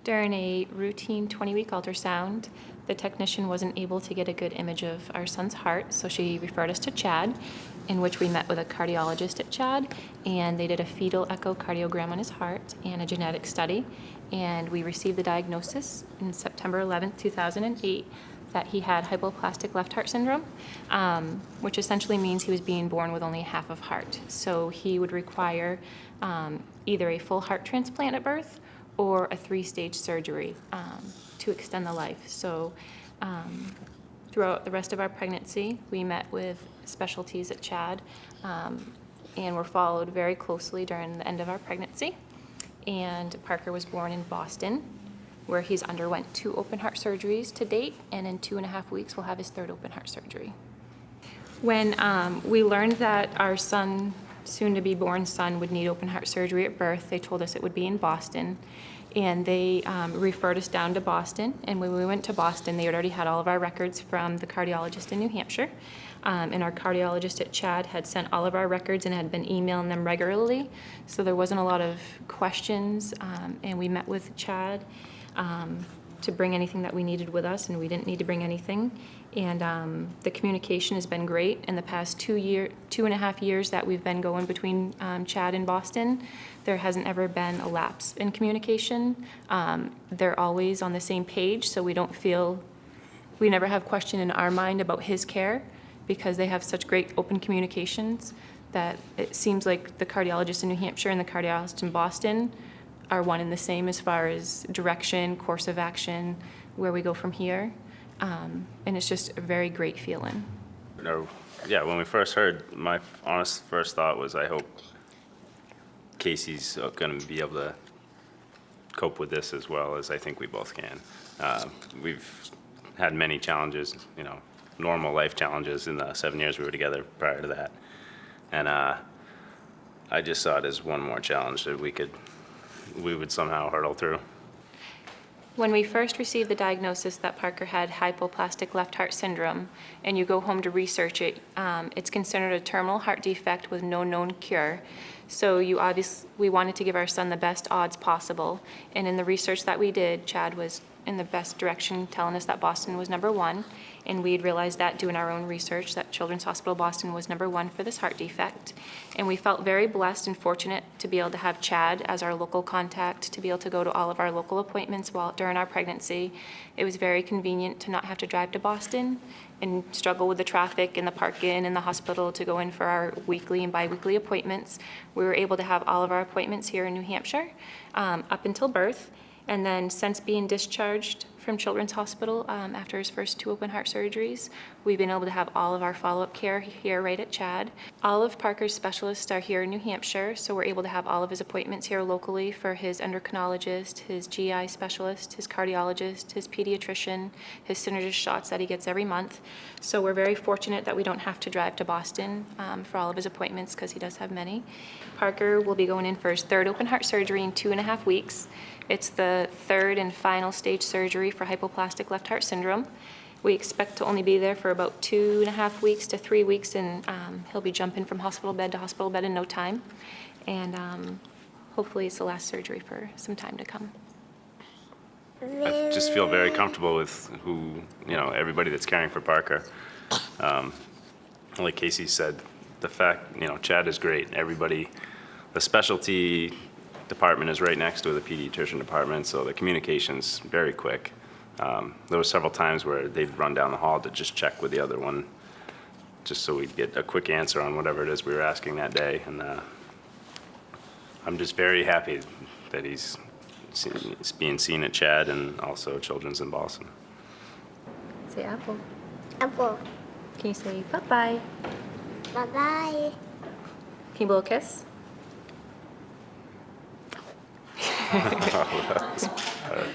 During a routine 20-week ultrasound, the technician wasn't able to get a good image of our son's heart, so she referred us to CHAD, in which we met with a cardiologist at CHAD, and they did a fetal echocardiogram on his heart and a genetic study, and we received the diagnosis in September 11th, 2008, that he had hypoplastic left heart syndrome, which essentially means he was being born with only half of heart. So he would require either a full heart transplant at birth or a 3-stage surgery to extend the life. So throughout the rest of our pregnancy, we met with specialties at CHAD and were followed very closely during the end of our pregnancy. And Parker was born in Boston, where he's underwent 2 open heart surgeries to date, and in 2.5 weeks we'll have his 3rd open heart surgery. When we learned that our son, soon-to-be-born son, would need open heart surgery at birth, they told us it would be in Boston, and they referred us down to Boston. And when we went to Boston, they had already had all of our records from the cardiologist in New Hampshire, and our cardiologist at CHAD had sent all of our records and had been emailing them regularly, so there wasn't a lot of questions, and we met with CHAD to bring anything that we needed with us, and we didn't need to bring anything. And the communication has been great. In the past 2.5 years that we've been going between CHAD and Boston, there hasn't ever been a lapse in communication. They're always on the same page, so we never have question in our mind about his care, because they have such great open communications that it seems like the cardiologist in New Hampshire and the cardiologist in Boston are one and the same as far as direction, course of action, where we go from here. And it's just a very great feeling. Yeah, when we first heard, my honest first thought was, I hope Casey's going to be able to cope with this as well as I think we both can. We've had many challenges, normal life challenges in the 7 years we were together prior to that. And I just saw it as one more challenge that we would somehow hurdle through. When we first received the diagnosis that Parker had hypoplastic left heart syndrome, and you go home to research it, it's considered a terminal heart defect with no known cure. So we wanted to give our son the best odds possible. And in the research that we did, CHAD was in the best direction, telling us that Boston was #1. And we'd realized that doing our own research, that Children's Hospital Boston was #1 for this heart defect. And we felt very blessed and fortunate to be able to have CHAD as our local contact, to be able to go to all of our local appointments during our pregnancy. It was very convenient to not have to drive to Boston and struggle with the traffic and the park-in and the hospital to go in for our weekly and bi-weekly appointments. We were able to have all of our appointments here in New Hampshire up until birth. And then since being discharged from Children's Hospital after his first 2 open heart surgeries, we've been able to have all of our follow-up care here right at CHAD. All of Parker's specialists are here in New Hampshire, so we're able to have all of his appointments here locally for his endocrinologist, his GI specialist, his cardiologist, his pediatrician, his synergist shots that he gets every month. So we're very fortunate that we don't have to drive to Boston for all of his appointments, because he does have many. Parker will be going in for his 3rd open heart surgery in 2.5 weeks. It's the 3rd and final stage surgery for hypoplastic left heart syndrome. We expect to only be there for about 2.5 weeks to 3 weeks, and he'll be jumping from hospital bed to hospital bed in no time. And hopefully it's the last surgery for some time to come. I just feel very comfortable with everybody that's caring for Parker. Like Casey said, the fact, CHAD is great. Everybody, the specialty department is right next to the pediatrician department, so the communication's very quick. There were several times where they'd run down the hall to just check with the other one, just so we'd get a quick answer on whatever it is we were asking that day. And I'm just very happy that he's being seen at CHAD and also Children's in Boston. Say apple. Apple. Can you say bye-bye? Bye-bye. Can you blow a kiss? Oh, that was better.